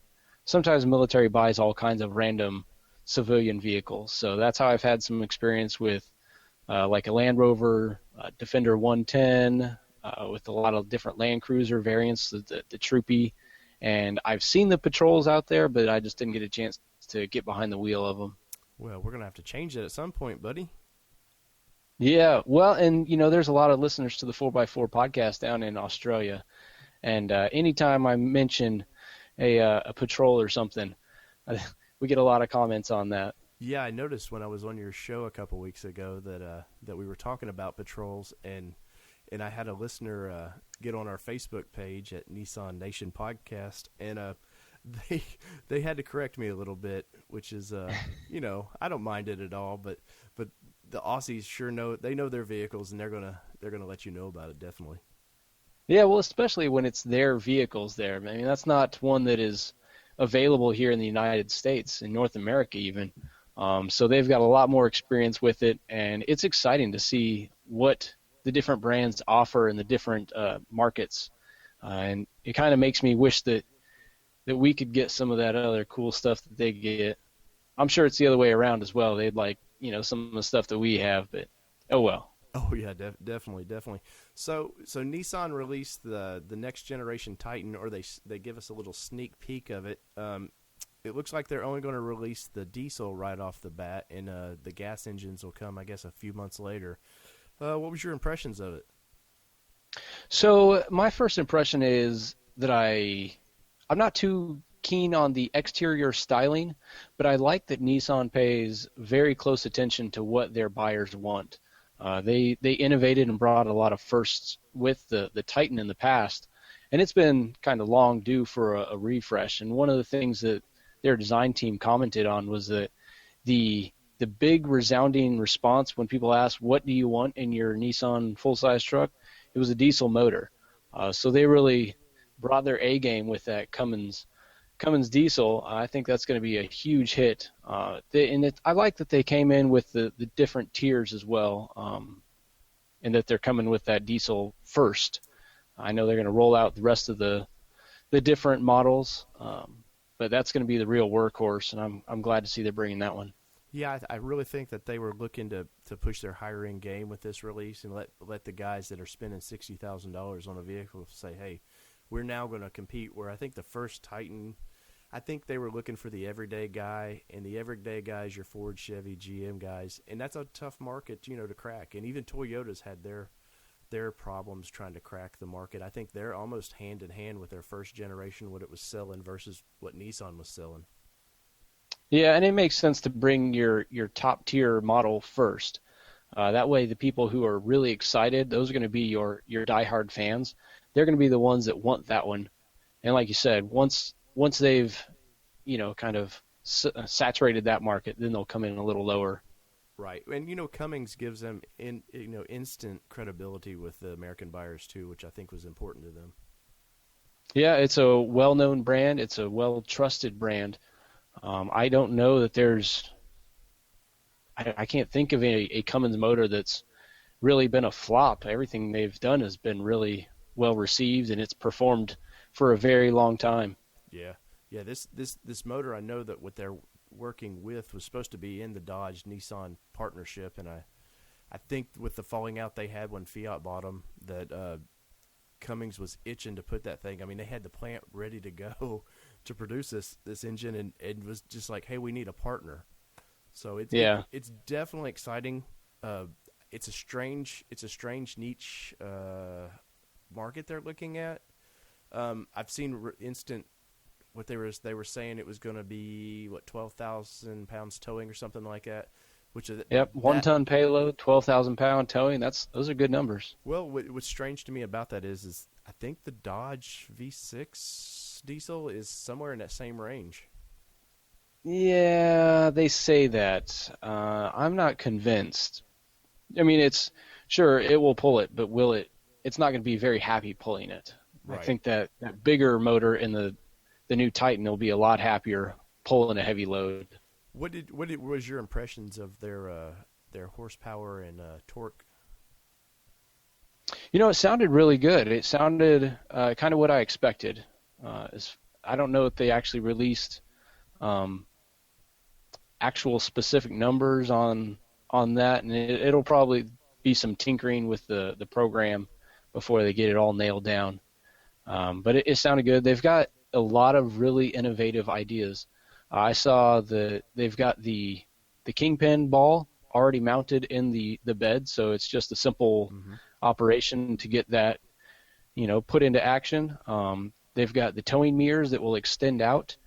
sometimes the military buys all kinds of random civilian vehicles. So that's how I've had some experience with like a Land Rover Defender 110. With a lot of different Land Cruiser variants, the Troopy, and I've seen the patrols out there, but I just didn't get a chance to get behind the wheel of them. Well, we're gonna have to change that at some point, buddy. Yeah, well, and you know, there's a lot of listeners to the 4x4 podcast down in Australia, and anytime I mention a patrol or something, we get a lot of comments on that. Yeah, I noticed when I was on your show a couple weeks ago that we were talking about patrols, and I had a listener get on our Facebook page at Nissan Nation Podcast, and they had to correct me a little bit, which is you know, I don't mind it at all, but the Aussies sure know their vehicles, and they're gonna let you know about it, definitely. Yeah, well, especially when it's their vehicles there. I mean, that's not one that is available here in the United States, in North America even. So they've got a lot more experience with it, and it's exciting to see what the different brands offer in the different markets, and it kind of makes me wish that we could get some of that other cool stuff that they get. I'm sure it's the other way around as well. They'd like, you know, some of the stuff that we have, but oh well. Oh yeah, definitely. So Nissan released the next generation Titan, or they give us a little sneak peek of it. It looks like they're only going to release the diesel right off the bat, and the gas engines will come, I guess, a few months later. What was your impressions of it? So my first impression is that I'm not too keen on the exterior styling, but I like that Nissan pays very close attention to what their buyers want. They innovated and brought a lot of firsts with the Titan in the past, and it's been kind of long due for a refresh. And one of the things that their design team commented on was that the big resounding response when people asked, what do you want in your Nissan full-size truck? It was a diesel motor. So they really brought their A game with that Cummins Cummins diesel, I think that's going to be a huge hit. I like that they came in with the different tiers as well, and that they're coming with that diesel first. I know they're going to roll out the rest of the different models, but that's going to be the real workhorse, and I'm glad to see they're bringing that one. Yeah, I really think that they were looking to push their higher end game with this release and let the guys that are spending $60,000 on a vehicle say, hey, we're now going to compete. Where I think the first Titan, I think they were looking for the everyday guy, and the everyday guy is your Ford, Chevy, GM guys, and that's a tough market, to crack. And even Toyota's had their problems trying to crack the market. I think they're almost hand in hand with their first generation, what it was selling versus what Nissan was selling. Yeah, and it makes sense to bring your top tier model first. That way, the people who are really excited, those are going to be your diehard fans. They're going to be the ones that want that one. And like you said, once they've kind of saturated that market, then they'll come in a little lower. Right, and Cummins gives them instant credibility with the American buyers too, which I think was important to them. Yeah, it's a well-known brand. It's a well-trusted brand. I don't know that there's. I can't think of a Cummins motor that's really been a flop. Everything they've done has been really well received, and it's performed for a very long time. Yeah. This motor, I know that what they're working with was supposed to be in the Dodge Nissan partnership, and I think with the falling out they had when Fiat bought them, that Cummins was itching to put that thing. I mean, they had the plant ready to go to produce this engine, and it was just like, hey, we need a partner. So it's definitely exciting. It's a strange niche market they're looking at. I've seen instant what they were saying it was going to be 12,000 pounds towing or something like that. Which is 1 ton payload, 12,000 pound towing. Those are good numbers. Well, what's strange to me about that is I think the Dodge V6 diesel is somewhere in that same range. Yeah, they say that. I'm not convinced. I mean, it's sure it will pull it, but will it? It's not going to be very happy pulling it. Right. I think that bigger motor in the new Titan will be a lot happier pulling a heavy load. What was your impressions of their horsepower and torque? It sounded really good. It sounded kind of what I expected. I don't know if they actually released actual specific numbers on that, and it'll probably be some tinkering with the program before they get it all nailed down. But it sounded good. They've got a lot of really innovative ideas. I saw they've got the Kingpin ball already mounted in the bed, so it's just a simple operation to get that, put into action. They've got the towing mirrors that will extend out,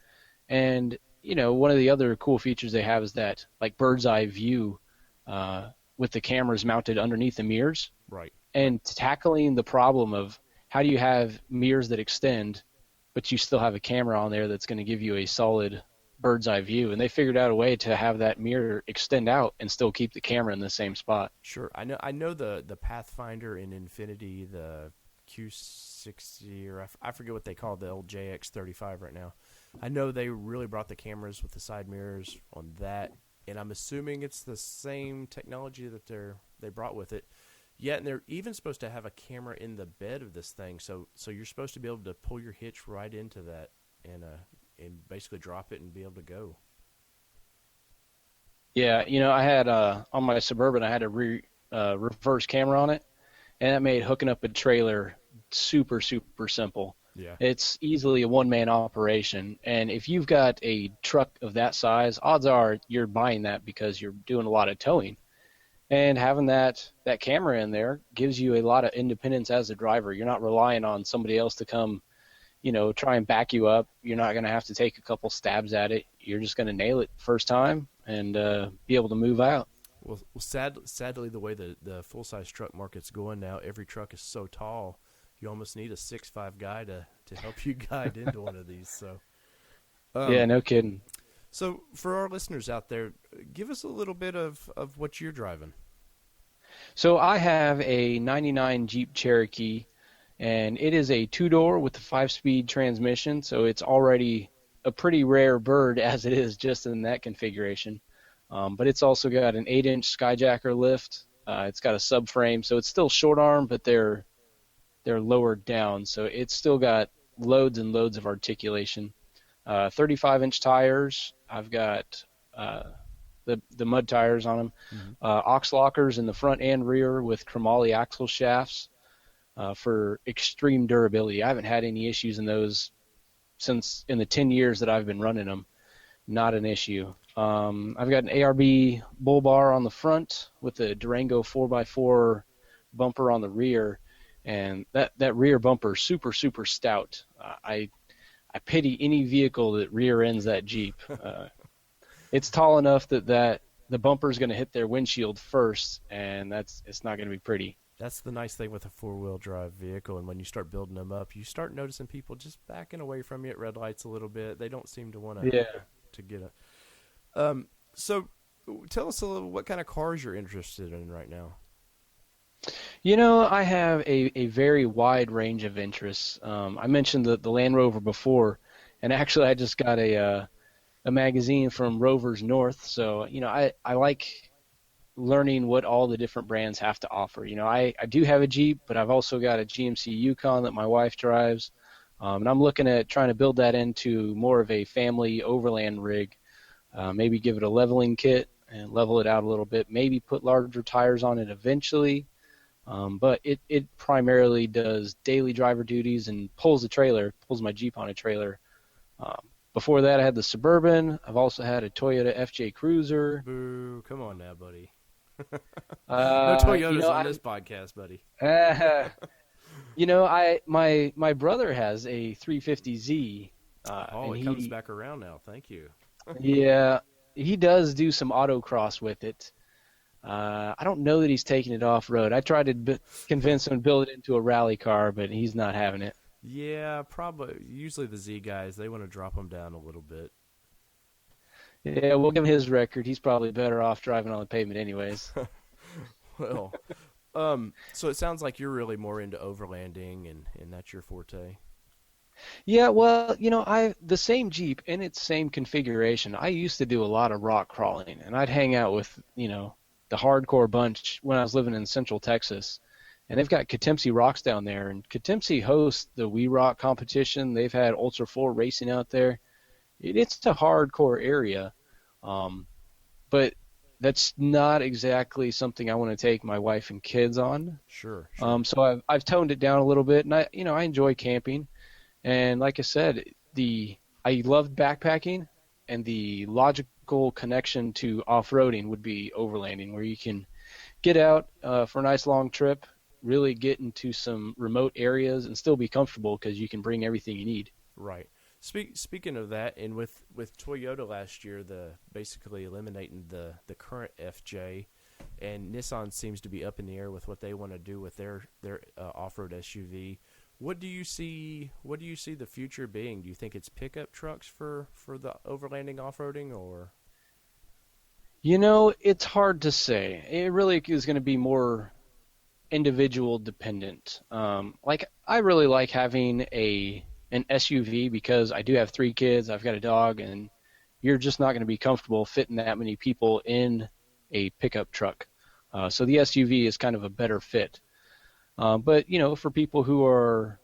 and one of the other cool features they have is that like bird's eye view with the cameras mounted underneath the mirrors. Right. And tackling the problem of how do you have mirrors that extend, but you still have a camera on there that's going to give you a solid bird's eye view, and they figured out a way to have that mirror extend out and still keep the camera in the same spot. Sure. I know the Pathfinder in Infinity, the Q60, or I forget what they call the old JX35 right now. I know they really brought the cameras with the side mirrors on that, and I'm assuming it's the same technology that they brought with it. Yeah, and they're even supposed to have a camera in the bed of this thing, so you're supposed to be able to pull your hitch right into that and basically drop it and be able to go. Yeah, I had on my Suburban, I had a reverse camera on it, and that made hooking up a trailer super, super simple. Yeah. It's easily a one-man operation, and if you've got a truck of that size, odds are you're buying that because you're doing a lot of towing. And having that camera in there gives you a lot of independence as a driver. You're not relying on somebody else to come, try and back you up. You're not going to have to take a couple stabs at it. You're just going to nail it first time and be able to move out. Well, sadly, the way the full-size truck market's going now, every truck is so tall, you almost need a 6'5" guy to help you guide into one of these. So, yeah, no kidding. So for our listeners out there, give us a little bit of what you're driving. So I have a 99 Jeep Cherokee, and it is a two-door with a 5-speed transmission, so it's already a pretty rare bird as it is just in that configuration. But it's also got an 8-inch skyjacker lift. It's got a subframe, so it's still short arm, but they're lowered down, so it's still got loads and loads of articulation. 35-inch tires. I've got the mud tires on them. Aux lockers in the front and rear with chromoly axle shafts for extreme durability. I haven't had any issues in those since in the 10 years that I've been running them. Not an issue. I've got an ARB bull bar on the front with a Durango 4x4 bumper on the rear, and that rear bumper is super, super stout. I pity any vehicle that rear ends that Jeep. It's tall enough that the bumper is going to hit their windshield first, and it's not going to be pretty. That's the nice thing with a four-wheel drive vehicle, and when you start building them up, you start noticing people just backing away from you at red lights a little bit. They don't seem to want to get it. So tell us a little what kind of cars you're interested in right now. You know, I have a very wide range of interests. I mentioned the Land Rover before, and actually I just got a magazine from Rovers North. So, you know, I like learning what all the different brands have to offer. You know, I do have a Jeep, but I've also got a GMC Yukon that my wife drives. And I'm looking at trying to build that into more of a family overland rig. Maybe give it a leveling kit and level it out a little bit. Maybe put larger tires on it eventually. But it primarily does daily driver duties and pulls my Jeep on a trailer. Before that, I had the Suburban. I've also had a Toyota FJ Cruiser. Boo, come on now, buddy. No Toyotas on this podcast, buddy. You know, my brother has a 350Z. It comes back around now. Thank you. Yeah, he does do some autocross with it. I don't know that he's taking it off-road. I tried to convince him to build it into a rally car, but he's not having it. Yeah, probably. Usually the Z guys, they want to drop them down a little bit. Yeah, we'll give him his record. He's probably better off driving on the pavement anyways. Well, so it sounds like you're really more into overlanding, and that's your forte. Yeah, well, you know, the same Jeep in its same configuration. I used to do a lot of rock crawling, and I'd hang out with, you know, the hardcore bunch when I was living in Central Texas. And they've got Katimsi Rocks down there, and Katimsi hosts the We Rock competition. They've had Ultra 4 racing out there. It's a hardcore area, but that's not exactly something I want to take my wife and kids on. Sure. So I've toned it down a little bit, and I enjoy camping. And like I said, I loved backpacking, and the logical connection to off-roading would be overlanding, where you can get out for a nice long trip, really get into some remote areas, and still be comfortable because you can bring everything you need. Right. Speaking of that, and with Toyota last year, basically eliminating the current FJ, and Nissan seems to be up in the air with what they want to do with their off-road SUV. What do you see the future being? Do you think it's pickup trucks for the overlanding off-roading, or? You know, it's hard to say. It really is going to be more individual dependent. Like, I really like having an SUV because I do have 3 kids, I've got a dog, and you're just not going to be comfortable fitting that many people in a pickup truck. So the SUV is kind of a better fit. But, you know, for people who are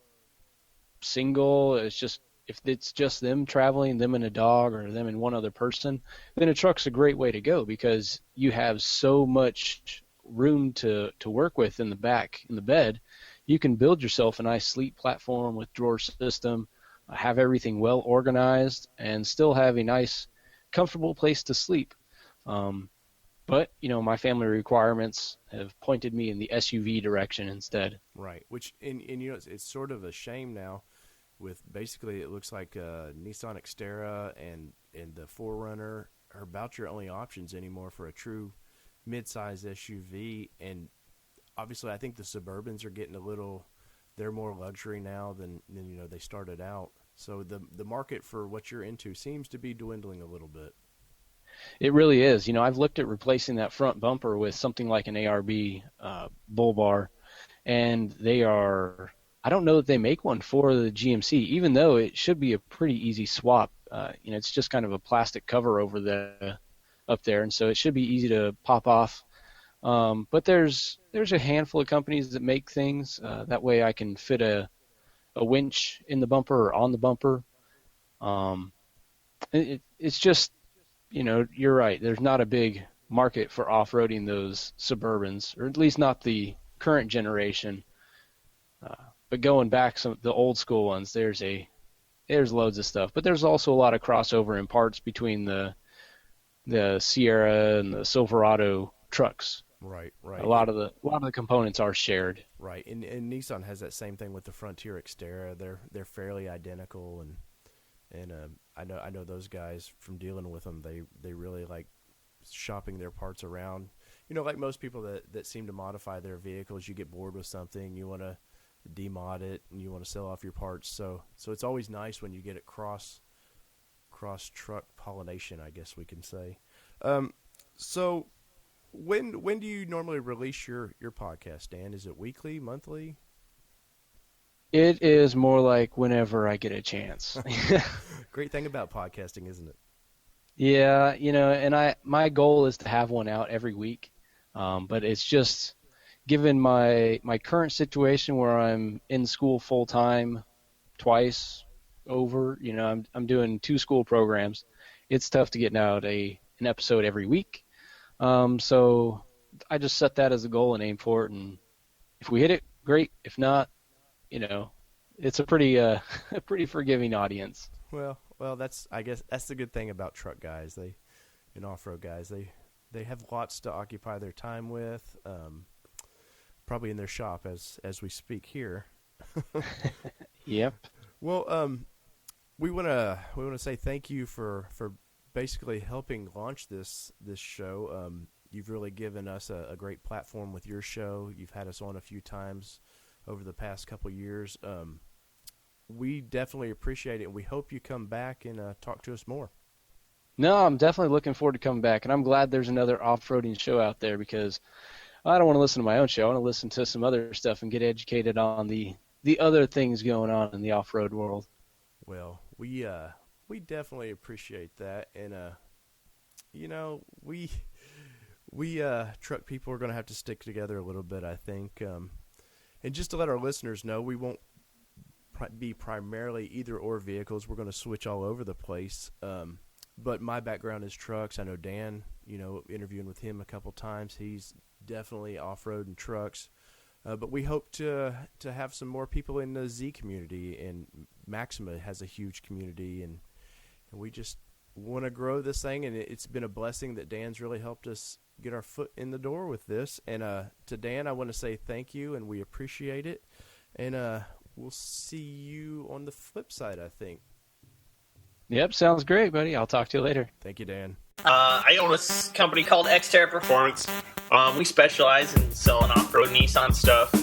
single, if it's just them traveling, them and a dog, or them and one other person, then a truck's a great way to go because you have so much room to work with in the back, in the bed. You can build yourself a nice sleep platform with drawer system, have everything well organized, and still have a nice, comfortable place to sleep. But, you know, my family requirements have pointed me in the SUV direction instead. Right. Which, and you know, it's sort of a shame now with basically it looks like Nissan Xterra and the 4Runner are about your only options anymore for a true mid-size SUV. And obviously I think the Suburbans are getting they're more luxury now than you know, they started out. So the market for what you're into seems to be dwindling a little bit. It really is. You know, I've looked at replacing that front bumper with something like an ARB bull bar, and I don't know that they make one for the GMC, even though it should be a pretty easy swap It's just kind of a plastic cover over up there, and so it should be easy to pop off. But there's a handful of companies that make things that way I can fit a winch in the bumper or on the bumper. It's just, you're right. There's not a big market for off-roading those Suburbans, or at least not the current generation. But going back the old school ones, there's loads of stuff. But there's also a lot of crossover in parts between the Sierra and the Silverado trucks. Right. A lot of the components are shared. Right, and Nissan has that same thing with the Frontier Xterra. They're fairly identical, and I know those guys from dealing with them. They really like shopping their parts around. Like most people that seem to modify their vehicles, you get bored with something, you want to demod it, and you want to sell off your parts. So it's always nice when you get it cross truck pollination, I guess we can say. So when do you normally release your podcast, Dan? Is it weekly, monthly? It is more like whenever I get a chance. Great thing about podcasting, isn't it? Yeah, and my goal is to have one out every week, but it's just given my current situation where I'm in school full time twice over. I'm doing 2 school programs. It's tough to get out an episode every week. So I just set that as a goal and aim for it, and if we hit it, great. If not, it's a pretty forgiving audience. Well, I guess that's the good thing about truck guys. And off-road guys, they have lots to occupy their time with. Probably in their shop as we speak here. Yep. Well, we want to say thank you for basically helping launch this show. You've really given us a great platform with your show. You've had us on a few times over the past couple years. We definitely appreciate it, and we hope you come back and talk to us more. No, I'm definitely looking forward to coming back, and I'm glad there's another off-roading show out there, because I don't want to listen to my own show. I want to listen to some other stuff and get educated on the other things going on in the off-road world. Well, we definitely appreciate that, and we truck people are going to have to stick together a little bit, I think. And just to let our listeners know, we won't be primarily either or vehicles. We're going to switch all over the place. But my background is trucks. I know Dan, interviewing with him a couple times, he's definitely off-road and trucks. But we hope to have some more people in the Z community, and Maxima has a huge community, and we just want to grow this thing, and it's been a blessing that Dan's really helped us get our foot in the door with this. And to Dan, I want to say thank you, and we appreciate it. And we'll see you on the flip side, I think. Yep, sounds great, buddy. I'll talk to you later. Thank you, Dan. I own a company called Xterra Performance. We specialize in selling off-road Nissan stuff.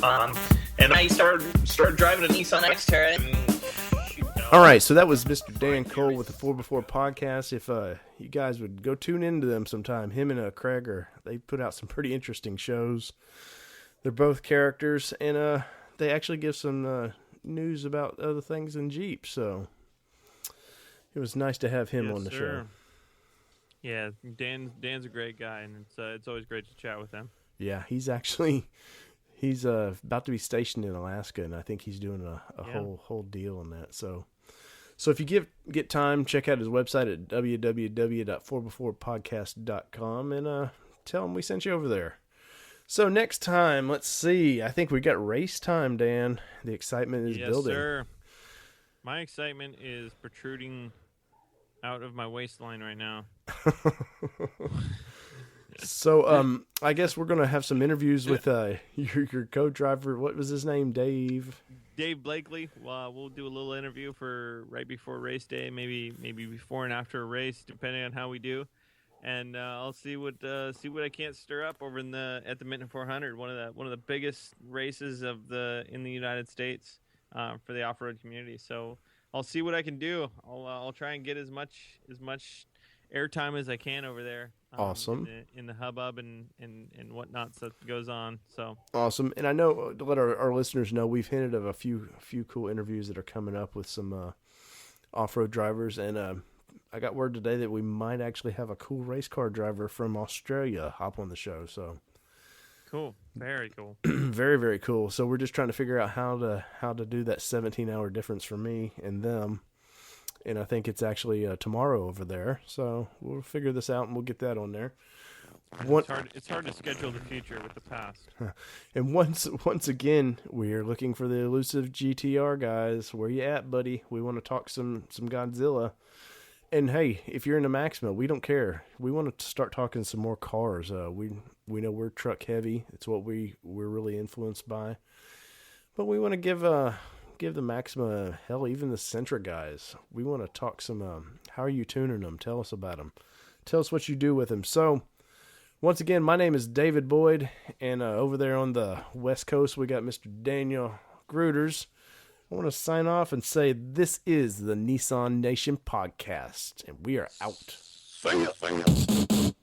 And I started driving a Nissan Xterra. All right, so that was Mr. Dan Cole with the 4x4 podcast. If you guys would go tune into them sometime, him and Craig, they put out some pretty interesting shows. They're both characters, and they actually give some news about other things in Jeep. So it was nice to have him on the show. Yeah, Dan's a great guy, and it's always great to chat with him. Yeah, he's about to be stationed in Alaska, and I think he's doing a whole deal on that. So if you get time, check out his website at www.4x4podcast.com and tell him we sent you over there. So next time, let's see. I think we got race time, Dan. The excitement is building. Yes, sir. My excitement is protruding out of my waistline right now. So, I guess we're going to have some interviews with your co-driver. What was his name? Dave Blakely. We'll do a little interview for right before race day, maybe before and after a race, depending on how we do. And I'll see what I can't stir up over at the Minton 400, one of the biggest races in the United States for the off-road community. So I'll see what I can do. I'll try and get as much airtime as I can over there. Awesome. In the hubbub and whatnot that goes on. So awesome. And I know, to let our listeners know, we've hinted of a few cool interviews that are coming up with some off-road drivers, and I got word today that we might actually have a cool race car driver from Australia hop on the show. So Cool. Very cool. very, very cool. So we're just trying to figure out how to do that 17-hour difference for me and them. And I think it's actually tomorrow over there. So we'll figure this out and we'll get that on there. It's hard to schedule the future with the past. And once again, we're looking for the elusive GTR guys. Where you at, buddy? We want to talk some Godzilla. And hey, if you're into Maxima, we don't care. We want to start talking some more cars. We know we're truck heavy. It's what we're really influenced by. But we want to give the Maxima, hell, even the Sentra guys. We want to talk some. How are you tuning them? Tell us about them. Tell us what you do with them. So, once again, my name is David Boyd, and over there on the West Coast, we got Mr. Daniel Grooters. I want to sign off and say this is the Nissan Nation Podcast, and we are out. Sing it.